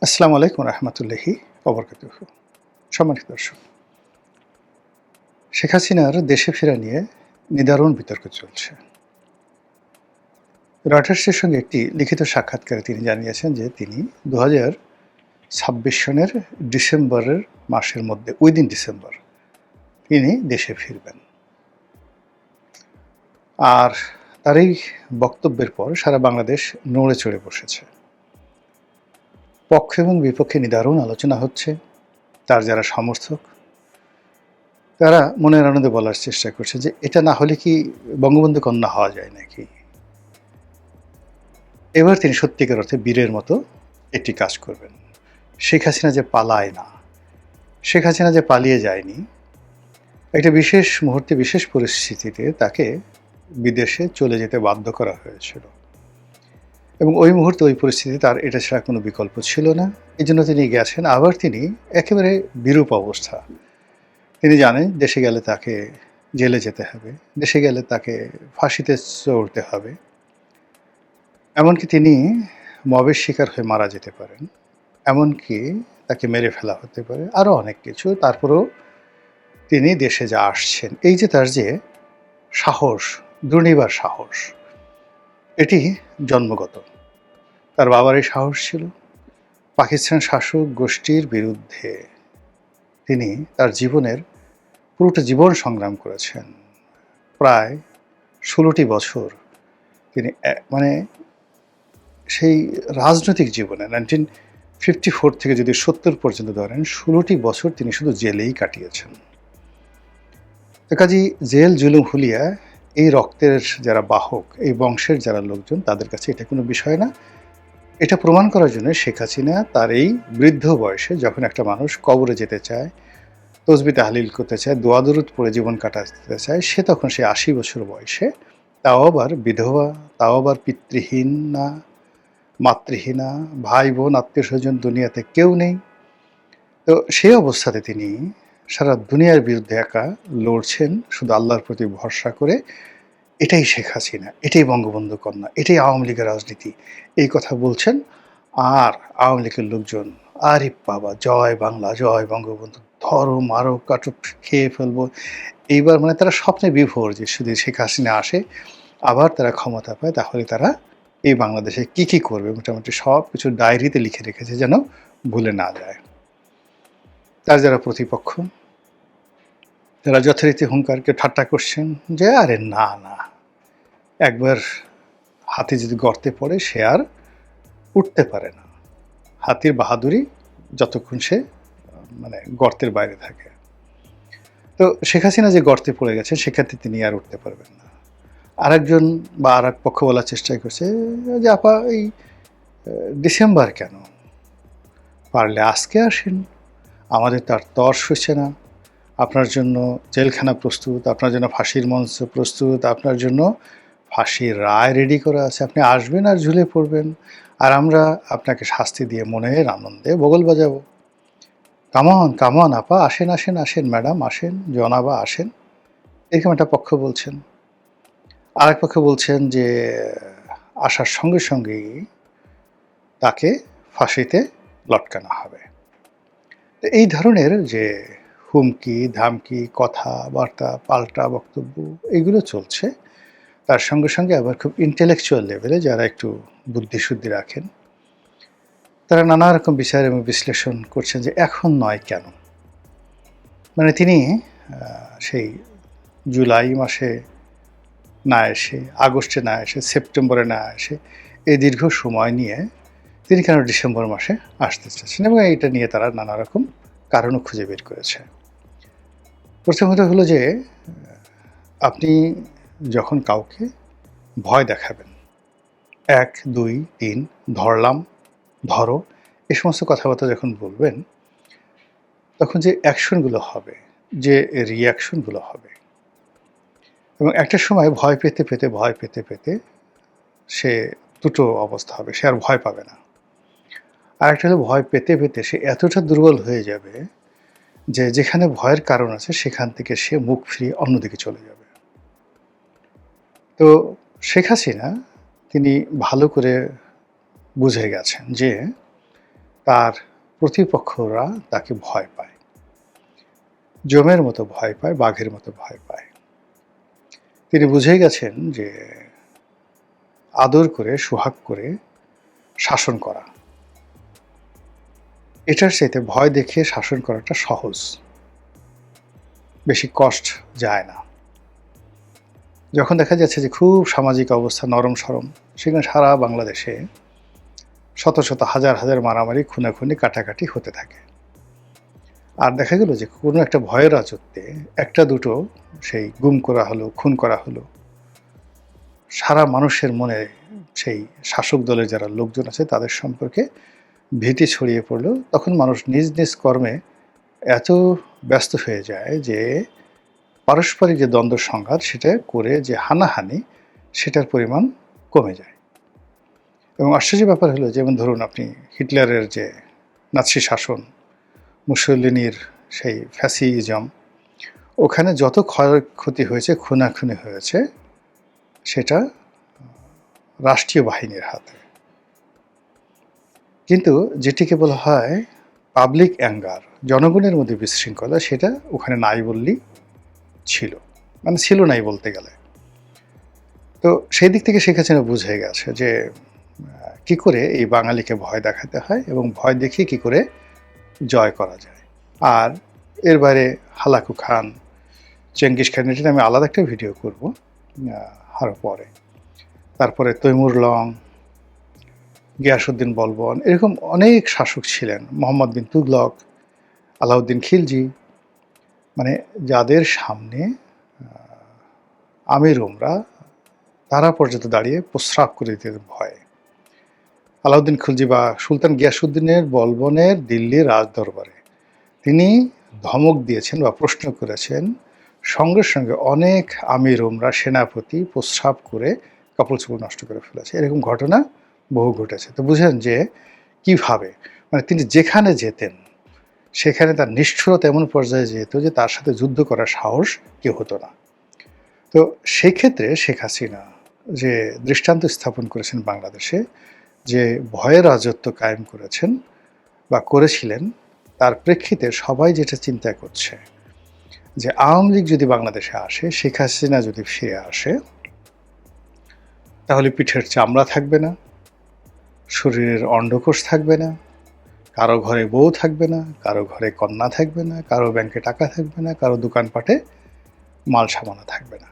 আসসালামু আলাইকুম রহমতুল্লাহি ওবরকাতুহু। সম্মানিত দর্শক, শেখ হাসিনার দেশে ফেরা নিয়ে নিদারুণ বিতর্ক চলছে। রয়টার্সের সঙ্গে একটি লিখিত সাক্ষাৎকারে তিনি জানিয়েছেন যে তিনি ২০২৬ সনের ডিসেম্বরের মাসের মধ্যে উইদিন ডিসেম্বর তিনি দেশে ফিরবেন। আর তার এই বক্তব্যের পর সারা বাংলাদেশ নড়ে চড়ে বসেছে। পক্ষ এবং বিপক্ষে নিদারুণ আলোচনা হচ্ছে। তার যারা সমর্থক তারা মনের আনন্দে বলার চেষ্টা করছে যে এটা না হলে কি বঙ্গবন্ধু কন্যা হওয়া যায় নাকি। এবার তিনি সত্যিকার অর্থে বীরের মতো একটি কাজ করবেন। শেখ হাসিনা যে পালায় না, শেখ হাসিনা যে পালিয়ে যায়নি, একটা বিশেষ মুহূর্তে বিশেষ পরিস্থিতিতে তাকে বিদেশে চলে যেতে বাধ্য করা হয়েছিল এবং ওই মুহূর্তে ওই পরিস্থিতি তার এটা ছাড়া কোনো বিকল্প ছিল না। এই জন্য তিনি গেছেন। আবার তিনি একেবারে বিরূপ অবস্থা, তিনি জানেন দেশে গেলে তাকে জেলে যেতে হবে, দেশে গেলে তাকে ফাঁসিতে চড়তে হবে, এমনকি তিনি মবের শিকার হয়ে মারা যেতে পারেন, এমনকি তাকে মেরে ফেলা হতে পারে, আরও অনেক কিছু। তারপরেও তিনি দেশে যা আসছেন, এই যে তার যে সাহস, দুর্নিবার সাহস, এটি জন্মগত। তার বাবার এই সাহস ছিল। পাকিস্তান শাসক গোষ্ঠীর বিরুদ্ধে তিনি তার জীবনের পুরোটা জীবন সংগ্রাম করেছেন। প্রায় ১৬টি বছর তিনি মানে সেই রাজনৈতিক জীবনে 1954 থেকে যদি 70 পর্যন্ত ধরেন ১৬টি বছর তিনি শুধু জেলেই কাটিয়েছেন। তো কাজেই জেল জুলুম হুলিয়া এই রক্তের যারা বাহক, এই বংশের যারা লোকজন, তাদের কাছে এটা কোনো বিষয় না। এটা প্রমাণ করার জন্য শেখ হাসিনা তার এই বৃদ্ধ বয়সে যখন একটা মানুষ কবরে যেতে চায়, তসবি তাহলিল করতে চায়, দোয়া দরুদ পড়ে জীবন কাটাতে চায়, সে তখন সে ৮০ বছর বয়সে, তাও আবার বিধবা, তাও আবার পিতৃহীন না, মাতৃহীনা, ভাই বোন আত্মীয় স্বজন দুনিয়াতে কেউ নেই। তো সেই অবস্থাতে তিনি সারা দুনিয়ার বিরুদ্ধে একা লড়ছেন শুধু আল্লাহর প্রতি ভরসা করে। এটাই শেখ হাসিনা, এটাই বঙ্গবন্ধু কন্যা, এটাই আওয়ামী লীগের রাজনীতি, এই কথা বলছেন। আর আওয়ামী লীগের লোকজন, আরে বাবা, জয় বাংলা, জয় বঙ্গবন্ধু, ধরো মারো কাটো, খেয়ে ফেলবো। এইবার মানে তারা স্বপ্নে বিভোর যে শুধু শেখ হাসিনা আসে, আবার তারা ক্ষমতা পায়, তাহলে তারা এই বাংলাদেশে কি কি করবে মোটামুটি সব কিছু ডায়েরিতে লিখে রেখেছে যেন ভুলে না যায়। তার যারা প্রতিপক্ষ, তারা যথারীতি হুঙ্কারকে ঠাট্টা করছেন যে আরে না না, একবার হাতি যদি গর্তে পড়ে সে আর উঠতে পারে না। হাতির বাহাদুরি যতক্ষণ সে মানে গর্তের বাইরে থাকে। তো শেখ হাসিনা যে গর্তে পড়ে গেছে সেক্ষেত্রে তিনি আর উঠতে পারবেন না। আরেকজন বা আর এক পক্ষ বলার চেষ্টা করছে যে আপা এই ডিসেম্বর কেন, পারলে আজকে আসেন, আমাদের তার তর্স হচ্ছে না। আপনার জন্য জেলখানা প্রস্তুত, আপনার জন্য ফাঁসির মঞ্চ প্রস্তুত, আপনার জন্য ফাঁসির রায় রেডি করা আছে, আপনি আসবেন আর ঝুলে পড়বেন, আর আমরা আপনাকে শাস্তি দিয়ে মনের আনন্দে বগল বাজাবো। কামন কামন আপা, আসেন আসেন আসেন ম্যাডাম, আসেন জনাবা, আসেন। এরকম একটা পক্ষ বলছেন। আর এক পক্ষ বলছেন যে আসার সঙ্গে সঙ্গেই তাকে ফাঁসিতে লটকানো হবে। এই ধরনের যে হুমকি ধামকি, কথাবার্তা, পাল্টা বক্তব্য, এগুলো চলছে। তার সঙ্গে সঙ্গে আবার খুব ইন্টেলেকচুয়াল লেভেলে যারা একটু বুদ্ধিশুদ্ধি রাখেন, তারা নানা রকম বিচার এবং বিশ্লেষণ করছেন যে এখন নয় কেন। মানে তিনি সেই জুলাই মাসে না এসে, আগস্টে না এসে, সেপ্টেম্বরে না এসে, এই দীর্ঘ সময় নিয়ে তিনি কেন ডিসেম্বর মাসে আসতে চাচ্ছেন, এবং এইটা নিয়ে তারা নানা রকম কারণও খুঁজে বের করেছে। প্রথমত হলো যে আপনি যখন কাউকে ভয় দেখাবেন, ১, ২, ৩, ধরলাম, ধরো, এ সমস্ত কথাবার্তা যখন বলবেন, তখন যে অ্যাকশনগুলো হবে, যে রিয়াকশনগুলো হবে, এবং একটা সময় ভয় পেতে পেতে ভয় পেতে পেতে সে দুটো অবস্থা হবে, সে আর ভয় পাবে না। আর একটা হলো ভয় পেতে পেতে সে এতটা দুর্বল হয়ে যাবে যে যেখানে ভয়ের কারণ আছে সেখান থেকে সে মুখ ফিরিয়ে অন্যদিকে চলে যাবে। তো শেখ হাসিনা তিনি ভালো করে বুঝে গেছেন যে তার প্রতিপক্ষরা তাকে ভয় পায়, যমের মতো ভয় পায়, বাঘের মতো ভয় পায়। তিনি বুঝে গেছেন যে আদর করে, সোহাগ করে শাসন করা, এটার চাইতে ভয় দেখিয়ে শাসন করাটা সহজ, বেশি কষ্ট যায় না। যখন দেখা যাচ্ছে যে খুব সামাজিক অবস্থা নরম সরম, সেখানে সারা বাংলাদেশে শত শত হাজার হাজার মারামারি, খুনাখুনি, কাটাকাটি হতে থাকে। আর দেখা গেল যে কোনো একটা ভয়ের রাজত্বে একটা দুটো সেই গুম করা হলো, খুন করা হলো, সারা মানুষের মনে সেই শাসক দলের যারা লোকজন আছে তাদের সম্পর্কে ভীতি ছড়িয়ে পড়লো। তখন মানুষ নিজ নিজ কর্মে এত ব্যস্ত হয়ে যায় যে পারস্পরিক যে দ্বন্দ্ব সংঘাত সেটা করে যে হানাহানি, সেটার পরিমাণ কমে যায়। এবং আশ্চর্যের ব্যাপার হলো, যেমন ধরুন আপনি হিটলারের যে নাৎসি শাসন, মুসোলিনির সেই ফ্যাসিজম, ওখানে যত ক্ষয়ক্ষতি হয়েছে, খুনাখুনি হয়েছে, সেটা রাষ্ট্রীয় বাহিনীর হাতে। কিন্তু যেটিকে বলা হয় পাবলিক অ্যাঙ্গার, জনগণের মধ্যে বিশৃঙ্খলা, সেটা ওখানে নাই বললেই ছিল, মানে ছিল নাই বলতে গেলে। তো সেই দিক থেকে শেখ হাসিনা বুঝে গেছে যে কি করে এই বাঙালিকে ভয় দেখাতে হয় এবং ভয় দেখিয়ে কি করে জয় করা যায়। আর এর বাইরে হালাকু খান, চেঙ্গিস খান, এটা আমি আলাদা একটা ভিডিও করব আরও পরে। তারপরে তৈমুর লং, গিয়াসউদ্দিন বলবন, এরকম অনেক শাসক ছিলেন, মোহাম্মদ বিন তুগলক, আলাউদ্দিন খিলজি, মানে যাদের সামনে আমির উমরা তারা পর্যন্ত দাঁড়িয়ে প্রস্রাব করে দিতে ভয়। আলাউদ্দিন খিলজি বা সুলতান গিয়াসউদ্দিনের বলবনের দিল্লির রাজদরবারে তিনি ধমক দিয়েছেন বা প্রশ্ন করেছেন, সঙ্গে সঙ্গে অনেক আমির উমরা, সেনাপতি প্রস্রাব করে কাপড় চোপড় নষ্ট করে ফেলেছে। এরকম ঘটনা বহু ঘটেছে। তো বুঝেন যে কিভাবে, মানে তিনি যেখানে যেতেন সেখানে তার নিষ্ঠুরতা এমন পর্যায়ে যেত যে তার সাথে যুদ্ধ করার সাহস কেউ হতো না। তো সেই ক্ষেত্রে শেখ হাসিনা যে দৃষ্টান্ত স্থাপন করেছেন বাংলাদেশে, যে ভয়ের রাজত্ব কায়েম করেছেন বা করেছিলেন, তার প্রেক্ষিতে সবাই যেটা চিন্তা করছে যে আওয়ামী লীগ যদি বাংলাদেশে আসে, শেখ হাসিনা যদি ফিরে আসে, তাহলে পিঠের চামড়া থাকবে না, শরীরের অন্ডকোষ থাকবে না, কারো ঘরে বউ থাকবে না, কারো ঘরে কন্যা থাকবে না, কারো ব্যাংকে টাকা থাকবে না, কারো দোকানপাটে মাল সামানা থাকবে না।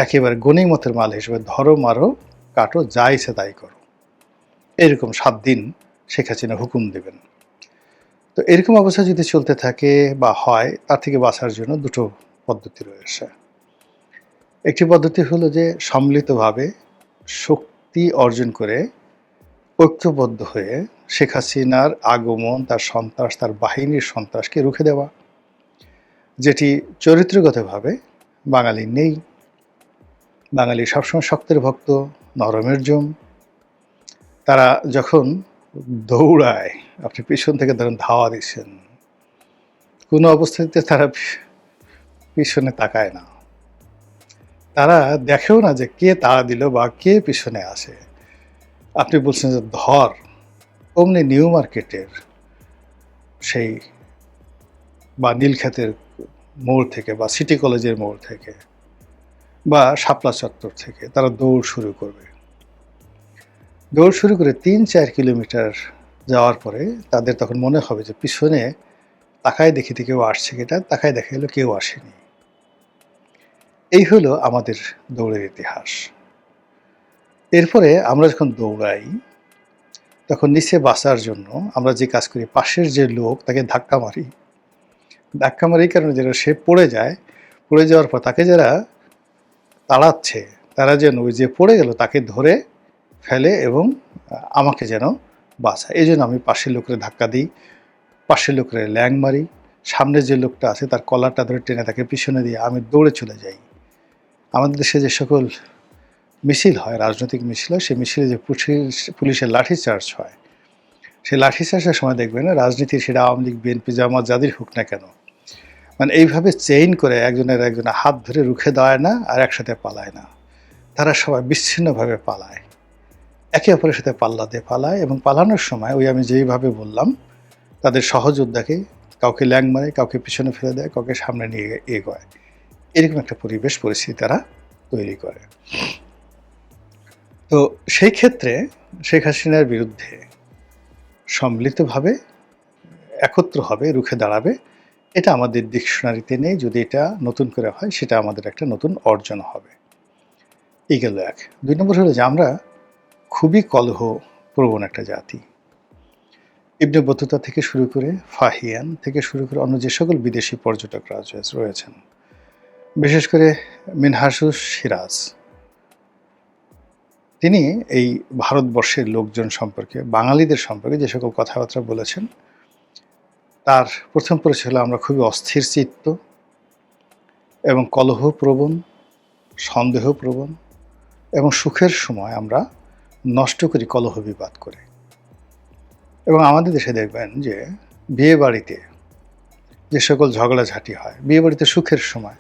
একেবারে গনিমতের মাল হিসেবে ধরো, মারো, কাটো, যা ইচ্ছে তাই করো, এরকম 7 দিন শেখ হাসিনা হুকুম দেবেন। তো এরকম অবস্থা যদি চলতে থাকে বা হয়, তার থেকে বাঁচার জন্য দুটো পদ্ধতি রয়েছে। একটি পদ্ধতি হলো যে সম্মিলিতভাবে শক্তি অর্জন করে ঐক্যবদ্ধ হয়ে শেখ হাসিনার আগমন, তার সন্ত্রাস, তার বাহিনীর সন্ত্রাসকে রুখে দেওয়া, যেটি চরিত্রগতভাবে বাঙালি নেই। বাঙালি সবসময় শক্তের ভক্ত, নরমের জম। তারা যখন দৌড়ায়, আপনি পিছন থেকে ধরেন ধাওয়া দিচ্ছেন, কোনো অবস্থাতে তারা পিছনে তাকায় না, তারা দেখেও না যে কে তাড়া দিল বা কে পিছনে আসে। আপনি বলছেন যে ধর, অমনি নিউ মার্কেটের সেই বা নীলক্ষেতের মোড় থেকে বা সিটি কলেজের মোড় থেকে বা শাপলা চত্বর থেকে তারা দৌড় শুরু করবে। দৌড় শুরু করে 3-4 কিলোমিটার যাওয়ার পরে তাদের তখন মনে হবে যে পিছনে তাকায় দেখিতে কেউ আসছে কিনা, তাকায় দেখা গেল কেউ আসেনি। এই হলো আমাদের দৌড়ের ইতিহাস। এরপরে আমরা যখন দৌড়াই, তখন নিচে বাঁচার জন্য আমরা যে কাজ করি, পাশের যে লোক তাকে ধাক্কা মারি। ধাক্কা মারি এই কারণে যেন সে পড়ে যায়, পড়ে যাওয়ার পর তাকে যারা তাড়াচ্ছে তারা যেন ওই যে পড়ে গেল তাকে ধরে ফেলে এবং আমাকে যেন বাঁচায়। এই জন্য আমি পাশের লোকের ধাক্কা দিই, পাশের লোকের ল্যাং মারি, সামনে যে লোকটা আছে তার কলারটা ধরে টেনে তাকে পিছনে দিয়ে আমি দৌড়ে চলে যাই। আমাদের দেশে যে সকল মিছিল হয়, রাজনৈতিক মিছিল হয়, সেই মিছিলে যে পুলিশের লাঠিচার্জ হয়, সেই লাঠিচার্জের সময় দেখবেন রাজনীতির, সেটা আওয়ামী লীগ, বিএনপি, জামাত যাদের হোক না কেন, মানে এইভাবে চেইন করে একজনের হাত ধরে রুখে দেওয়ায় না আর একসাথে পালায় না, তারা সবাই বিচ্ছিন্নভাবে পালায়। একে অপরের সাথে পাল্লা দিয়ে পালায় এবং পালানোর সময় ওই আমি যেইভাবে বললাম তাদের সহযোদ্ধাকে কাউকে ল্যাং মারে, কাউকে পিছনে ফেলে দেয়, কাউকে সামনে নিয়ে এগোয়। এরকম একটা পরিস্থিতি তারা তৈরি করে। তো সেই ক্ষেত্রে শেখ হাসিনার বিরুদ্ধে সম্মিলিতভাবে একত্র হবে, রুখে দাঁড়াবে, এটা আমাদের ডিকশনারিতে নেই। যদি এটা নতুন করে হয় সেটা আমাদের একটা নতুন অর্জন হবে। এই গেল এক। ২ নম্বর হলো যে আমরা খুবই কলহপ্রবণ একটা জাতি। ইবনে বতুতা থেকে শুরু করে ফাহিয়ান থেকে শুরু করে অন্য যে সকল বিদেশি পর্যটকরা রয়েছেন, বিশেষ করে মিনহাসুস সিরাজ, তিনি এই ভারতবর্ষের লোকজন সম্পর্কে, বাঙালিদের সম্পর্কে যে সকল কথাবার্তা বলেছেন, তার প্রথম পরিচয় হলো আমরা খুবই অস্থির চিত্ত এবং কলহপ্রবণ, সন্দেহপ্রবণ এবং সুখের সময় আমরা নষ্ট করি কলহ বিবাদ করে। এবং আমাদের দেশে দেখবেন যে বিয়ে বাড়িতে যে সকল ঝগড়াঝাটি হয়, বিয়ে বাড়িতে সুখের সময়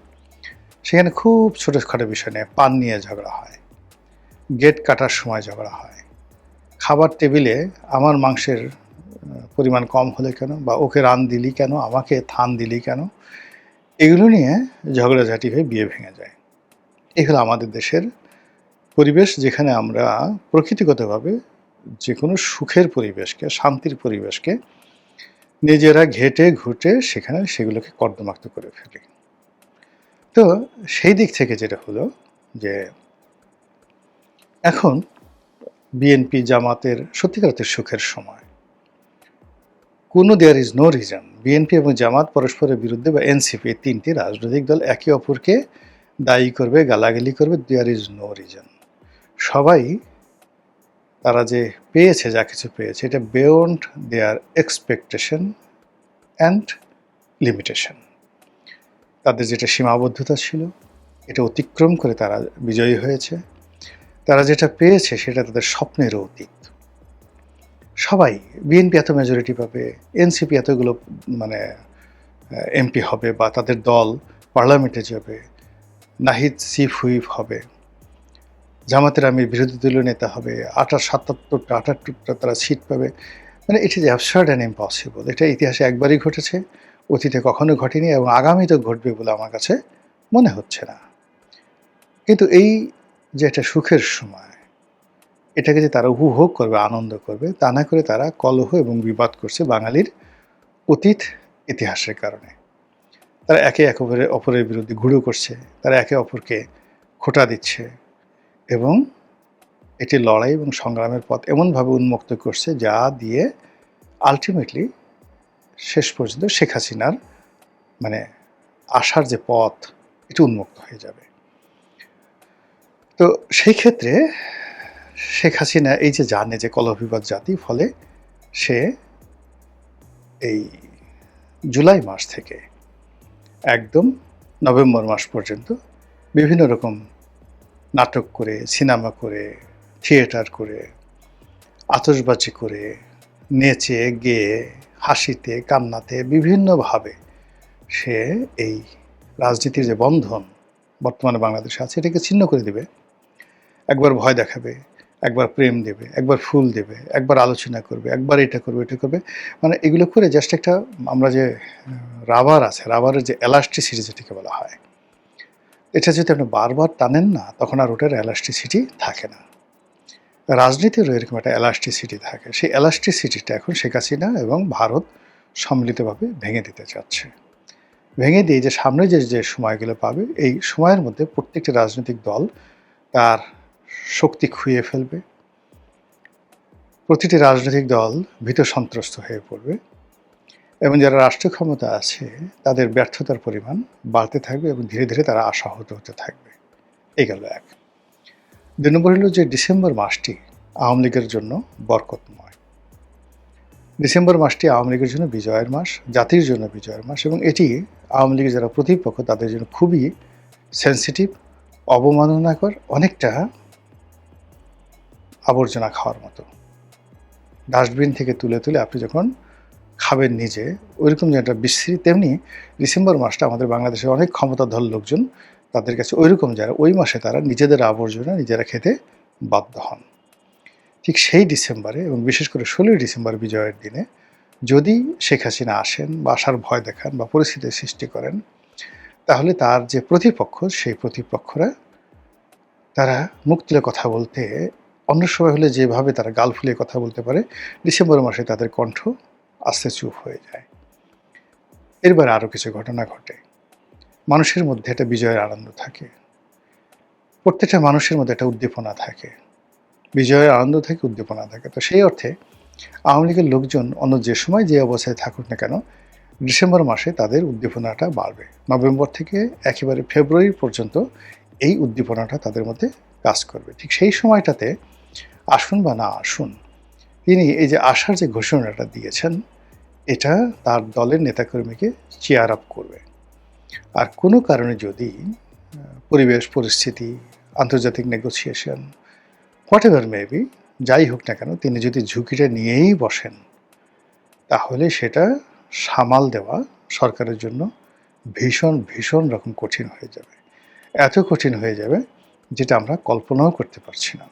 সেখানে খুব ছোটোখাটো বিষয় নিয়ে পান নিয়ে ঝগড়া হয়, গেট কাটার সময় ঝগড়া হয়, খাবার টেবিলে আমার মাংসের পরিমাণ কম হলে কেন, বা ওকে রান দিলি কেন, আমাকে থান দিলি কেন, এগুলো নিয়ে ঝগড়াঝাটি হয়ে বিয়ে ভেঙে যায়। এই হলো আমাদের দেশের পরিবেশ, যেখানে আমরা প্রকৃতিগতভাবে যে কোনো সুখের পরিবেশকে, শান্তির পরিবেশকে নিজেরা ঘেটে ঘুটে সেখানে সেগুলোকে কর্দমাক্ত করে ফেলি। তো সেই দিক থেকে যেটা হলো যে এখন বিএনপি জামাতের সত্যিকারের সুখের সময়, কোনো there is no reason BNP এবং জামাত পরস্পরের বিরুদ্ধে বা এনসিপি, তিনটি রাজনৈতিক দল একে অপরকে দায়ী করবে, গালাগালি করবে, দেয়ার ইজ নো রিজন। সবাই তারা যে পেয়েছে, যা কিছু পেয়েছে, এটা beyond there expectation and limitation. তাদের যেটা সীমাবদ্ধতা ছিল এটা অতিক্রম করে তারা বিজয়ী হয়েছে। তারা যেটা পেয়েছে সেটা তাদের স্বপ্নেরও অতীত। সবাই, বিএনপি এত মেজরিটি পাবে, এনসিপি এতগুলো এমপি হবে, বা তাদের দল পার্লামেন্টে যাবে, নাহিদ চিফ হুইপ হবে, জামাতের আমির বিরোধী দলীয় নেতা হবে, ৭৮টা তারা সিট পাবে। It is absurd and impossible. এটা ইতিহাসে একবারই ঘটেছে, অতীতে কখনো ঘটেনি এবং আগামীতেও ঘটবে বলে আমার কাছে মনে হচ্ছে না। কিন্তু এই যে একটা সুখের সময়, এটাকে যে তারা উপভোগ করবে, আনন্দ করবে, তা না করে তারা কলহ এবং বিবাদ করছে বাঙালির অতীত ইতিহাসের কারণে। তারা একে অপরের বিরুদ্ধে ঘুরো করছে, তারা একে অপরকে খোঁটা দিচ্ছে এবং এটি লড়াই এবং সংগ্রামের পথ এমনভাবে উন্মুক্ত করছে যা দিয়ে আলটিমেটলি শেষ পর্যন্ত শেখ হাসিনার আসার যে পথ, এটি উন্মুক্ত হয়ে যাবে। তো সেই ক্ষেত্রে শেখ হাসিনা এই যে জানে যে কলহবিবাদ জাতি, ফলে সে এই জুলাই মাস থেকে একদম নভেম্বর মাস পর্যন্ত বিভিন্ন রকম নাটক করে, সিনেমা করে, থিয়েটার করে, আতশবাজি করে, নেচে গেয়ে, হাসিতে কান্নাতে বিভিন্নভাবে সে এই রাজনীতির যে বন্ধন বর্তমানে বাংলাদেশে আছে এটাকে ছিন্ন করে দেবে। একবার ভয় দেখাবে, একবার প্রেম দেবে, একবার ফুল দেবে, একবার আলোচনা করবে, একবার এটা করবে, এটা করবে। এগুলো করে জাস্ট একটা, আমরা যে রাবার আছে, রাবারের যে এলাস্টিসিটি যেটাকে বলা হয়, এটা যদি আপনি বারবার টানেন না, তখন আর ওটার এলাস্টিসিটি থাকে না। রাজনীতিরও এরকম একটা এলাস্টিসিটি থাকে। সেই এলাস্টিসিটিটা এখন শেখ হাসিনা এবং ভারত সম্মিলিতভাবে ভেঙে দিতে চাচ্ছে। ভেঙে দিয়ে যে সামনে যে সময়গুলো পাবে, এই সময়ের মধ্যে প্রত্যেকটি রাজনৈতিক দল তার শক্তি খুইয়ে ফেলবে। প্রতিটি রাজনৈতিক দল ভীত সন্ত্রস্ত হয়ে পড়বে এবং যারা রাষ্ট্র ক্ষমতা আছে তাদের ব্যর্থতার পরিমাণ বাড়তে থাকবে এবং ধীরে ধীরে তারা আশাহত হতে থাকবে। এই গেল এক। ২ নম্বর হলো যে ডিসেম্বর মাসটি আওয়ামী লীগের জন্য বরকতময়। ডিসেম্বর মাসটি আওয়ামী লীগের জন্য বিজয়ের মাস, জাতির জন্য বিজয়ের মাস, এবং এটি আওয়ামী লীগের যারা প্রতিপক্ষ তাদের জন্য খুবই সেন্সিটিভ, অবমাননাকর, অনেকটা আবর্জনা খাওয়ার মতো। ডাস্টবিন থেকে তুলে তুলে আপনি যখন খাবেন নিজে, ওইরকম যে একটা বিশ্রী, তেমনি ডিসেম্বর মাসটা আমাদের বাংলাদেশের অনেক ক্ষমতাধর লোকজন, তাদের কাছে ওইরকম যারা ওই মাসে তারা নিজেদের আবর্জনা নিজেরা খেতে বাধ্য হন। ঠিক সেই ডিসেম্বরে এবং বিশেষ করে ১৬ই ডিসেম্বর বিজয়ের দিনে যদি শেখ হাসিনা আসেন বা আসার ভয় দেখান বা পরিস্থিতির সৃষ্টি করেন, তাহলে তার যে প্রতিপক্ষ, সেই প্রতিপক্ষরা তারা মুখ তুলে কথা বলতে অন্য সময় হলে যেভাবে তারা গাল ফুলিয়ে কথা বলতে পারে, ডিসেম্বর মাসে তাদের কণ্ঠ আস্তে চুপ হয়ে যায়। এরপর আরও কিছু ঘটনা ঘটে। মানুষের মধ্যে একটা বিজয়ের আনন্দ থাকে। প্রত্যেকটা মানুষের মধ্যে একটা উদ্দীপনা থাকে। বিজয়ের আনন্দ থাকে, উদ্দীপনা থাকে। তো সেই অর্থে আওয়ামী লীগের লোকজন অন্য যে সময় যে অবস্থায় থাকুক না কেন, ডিসেম্বর মাসে তাদের উদ্দীপনাটা বাড়বে। নভেম্বর থেকে একেবারে ফেব্রুয়ারি পর্যন্ত এই উদ্দীপনাটা তাদের মধ্যে কাজ করবে। ঠিক সেই সময়টাতে আসুন বা না আসুন, তিনি এই যে আসার যে ঘোষণাটা দিয়েছেন, এটা তার দলের নেতাকর্মীকে চিয়ার আপ করবে। আর কোনো কারণে যদি পরিবেশ, পরিস্থিতি, আন্তর্জাতিক নেগোসিয়েশন, হোয়াটএভার মেবি, যাই হোক না কেন, তিনি যদি ঝুঁকিটা নিয়েই বসেন, তাহলে সেটা সামাল দেওয়া সরকারের জন্য ভীষণ রকম কঠিন হয়ে যাবে। এত কঠিন হয়ে যাবে যেটা আমরা কল্পনাও করতে পারছি না।